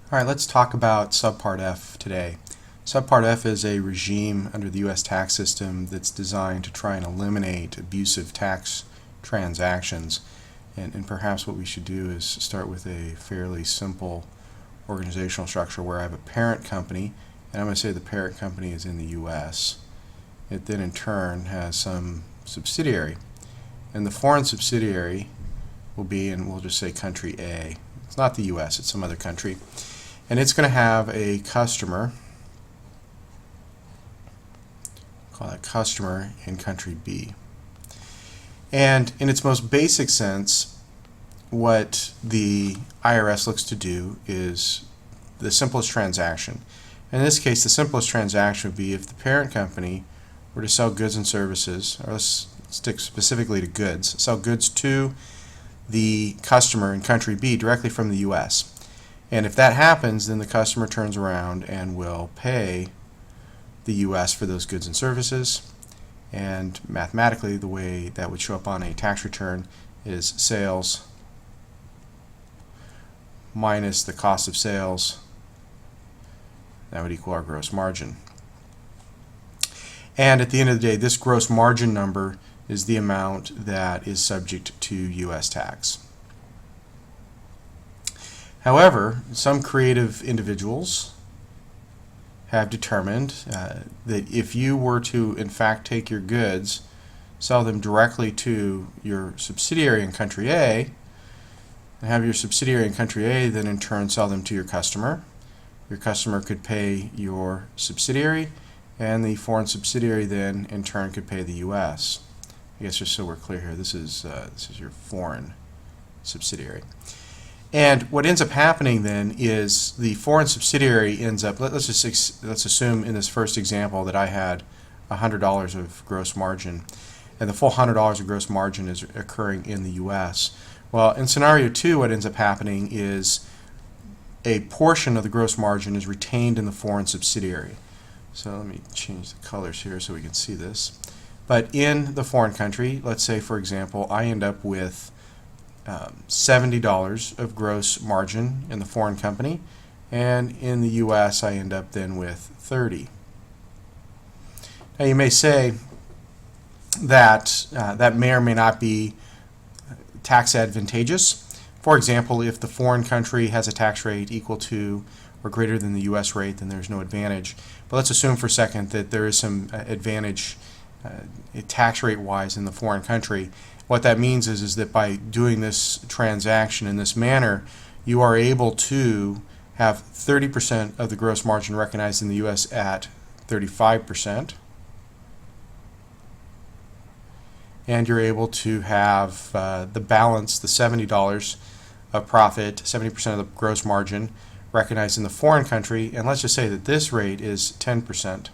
All right, let's talk about Subpart F today. Subpart F is a regime under the U.S. tax system that's designed to try and eliminate abusive tax transactions. And perhaps what we should do is start with a fairly simple organizational structure where I have a parent company, and I'm going to say the parent company is in the U.S. It then in turn has some subsidiary. And the foreign subsidiary will be, and we'll just say country A. It's not the U.S., it's some other country. And it's going to have a customer, call that customer in country B. And in its most basic sense, what the IRS looks to do is the simplest transaction. In this case, the simplest transaction would be if the parent company were to sell goods and services, or let's stick specifically to goods, sell goods to the customer in country B directly from the U.S. And if that happens, then the customer turns around and will pay the U.S. for those goods and services. And mathematically, the way that would show up on a tax return is sales minus the cost of sales. That would equal our gross margin. And at the end of the day, this gross margin number is the amount that is subject to U.S. tax. However, some creative individuals have determined that if you were to, in fact, take your goods, sell them directly to your subsidiary in country A, and have your subsidiary in country A then in turn sell them to your customer could pay your subsidiary, and the foreign subsidiary then in turn could pay the U.S. I guess just so we're clear here, this is your foreign subsidiary. And what ends up happening then is the foreign subsidiary ends up, let's assume in this first example that I had $100 of gross margin, and the full $100 of gross margin is occurring in the U.S. Well, in scenario 2, what ends up happening is a portion of the gross margin is retained in the foreign subsidiary. So let me change the colors here so we can see this. But in the foreign country, let's say for example, I end up with $70 of gross margin in the foreign company, and in the U.S. I end up then with $30. Now you may say that that may or may not be tax advantageous. For example, if the foreign country has a tax rate equal to or greater than the U.S. rate, then there's no advantage. But let's assume for a second that there is some advantage tax rate wise in the foreign country. What that means is that by doing this transaction in this manner, you are able to have 30% of the gross margin recognized in the U.S. at 35%, and you're able to have the balance, the $70 of profit, 70% of the gross margin recognized in the foreign country, and let's just say that this rate is 10%.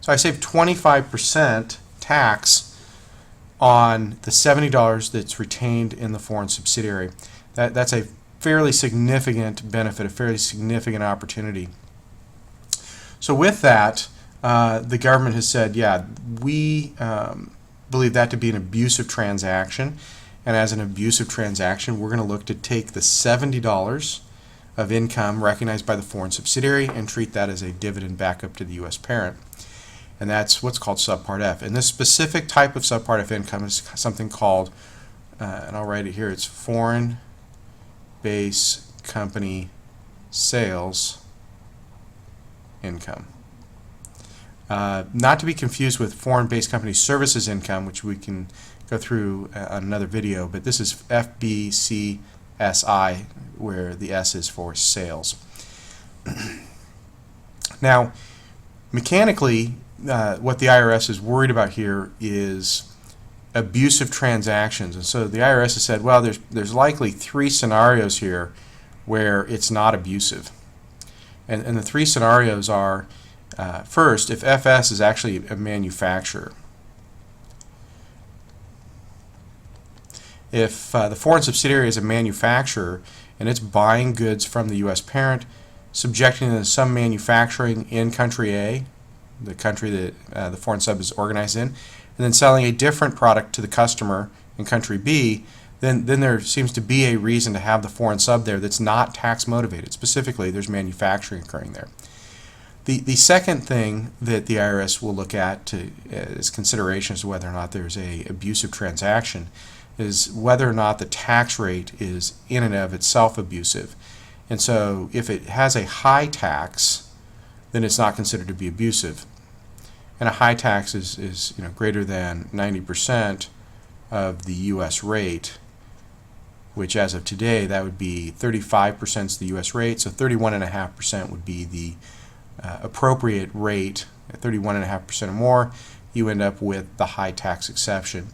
So I save 25% tax on the $70 that's retained in the foreign subsidiary. That's a fairly significant benefit, a fairly significant opportunity. So with that, the government has said, yeah, we believe that to be an abusive transaction, and as an abusive transaction, we're going to look to take the $70 of income recognized by the foreign subsidiary and treat that as a dividend back up to the U.S. parent. And that's what's called Subpart F. And this specific type of Subpart F income is something called, and I'll write it here, it's foreign base company sales income. Not to be confused with foreign base company services income, which we can go through on another video, but this is FBCSI, where the S is for sales. Now, mechanically, what the IRS is worried about here is abusive transactions. And so the IRS has said, well, there's likely 3 scenarios here where it's not abusive. And the 3 scenarios are, first, if FS is actually a manufacturer. If the foreign subsidiary is a manufacturer and it's buying goods from the U.S. parent, subjecting them to some manufacturing in country A, the country that the foreign sub is organized in, and then selling a different product to the customer in country B, then there seems to be a reason to have the foreign sub there that's not tax motivated. Specifically, there's manufacturing occurring there. The second thing that the IRS will look at as consideration as to whether or not there's a abusive transaction is whether or not the tax rate is in and of itself abusive. And so if it has a high tax, then it's not considered to be abusive. And a high tax is greater than 90% of the U.S. rate, which as of today, that would be 35% is the U.S. rate, so 31.5% would be the appropriate rate. At 31.5% or more, you end up with the high tax exception.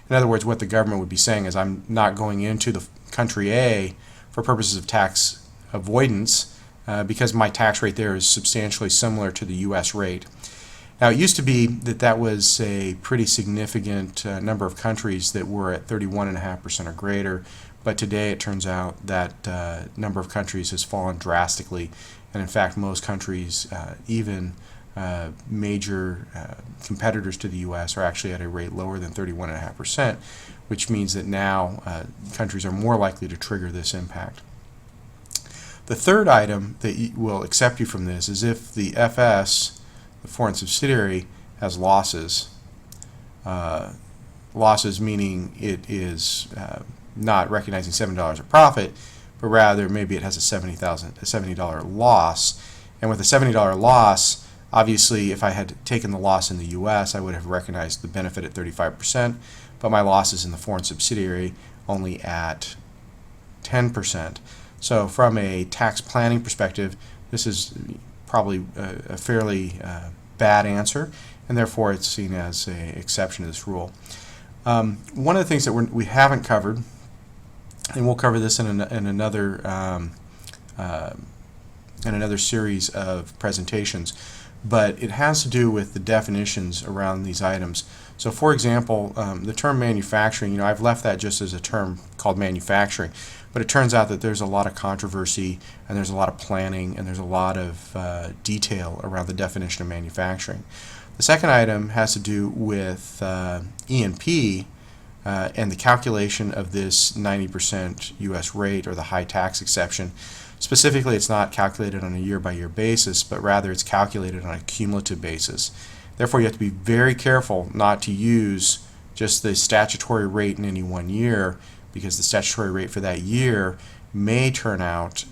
In other words, what the government would be saying is, I'm not going into the country A for purposes of tax avoidance because my tax rate there is substantially similar to the U.S. rate. Now, it used to be that was a pretty significant number of countries that were at 31.5% or greater, but today it turns out that number of countries has fallen drastically, and in fact most countries, even major competitors to the U.S., are actually at a rate lower than 31.5%, which means that now countries are more likely to trigger this impact. The third item that will accept you from this is if the FS, the foreign subsidiary, has losses. Losses meaning it is not recognizing $7 of profit, but rather maybe it has a $70 loss. And with a $70 loss, obviously if I had taken the loss in the U.S., I would have recognized the benefit at 35%, but my loss is in the foreign subsidiary only at 10%. So from a tax planning perspective, this is probably a fairly bad answer, and therefore it's seen as an exception to this rule. One of the things that we haven't covered, and we'll cover this in another series of presentations, but it has to do with the definitions around these items. So for example, the term manufacturing, I've left that just as a term called manufacturing, but it turns out that there's a lot of controversy and there's a lot of planning and there's a lot of detail around the definition of manufacturing. The second item has to do with E&P and the calculation of this 90% U.S. rate or the high tax exception. Specifically, it's not calculated on a year-by-year basis, but rather it's calculated on a cumulative basis. Therefore, you have to be very careful not to use just the statutory rate in any one year, because the statutory rate for that year may turn out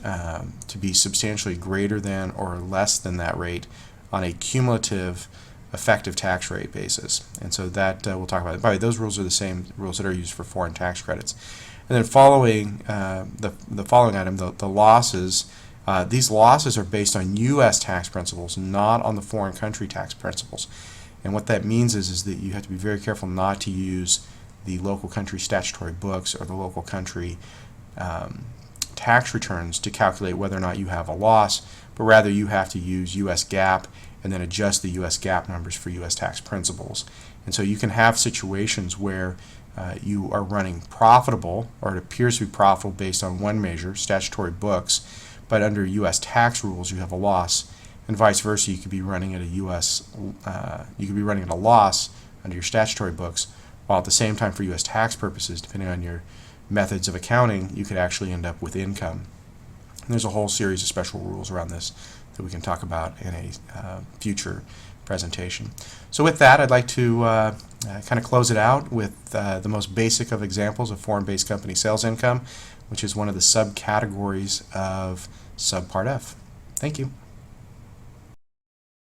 to be substantially greater than or less than that rate on a cumulative effective tax rate basis. And so that we'll talk about. By the way, those rules are the same rules that are used for foreign tax credits. And then following the following item, the losses, these losses are based on U.S. tax principles, not on the foreign country tax principles. And what that means is that you have to be very careful not to use the local country statutory books or the local country tax returns to calculate whether or not you have a loss, but rather you have to use U.S. GAAP and then adjust the U.S. GAAP numbers for U.S. tax principles. And so you can have situations where you are running profitable, or it appears to be profitable based on one measure, statutory books, but under U.S. tax rules you have a loss, and vice versa. You could be running at a loss under your statutory books, while at the same time for U.S. tax purposes, depending on your methods of accounting, you could actually end up with income. And there's a whole series of special rules around this that we can talk about in a future presentation. So with that, I'd like to kind of close it out with the most basic of examples of foreign-based company sales income, which is one of the subcategories of Subpart F. Thank you.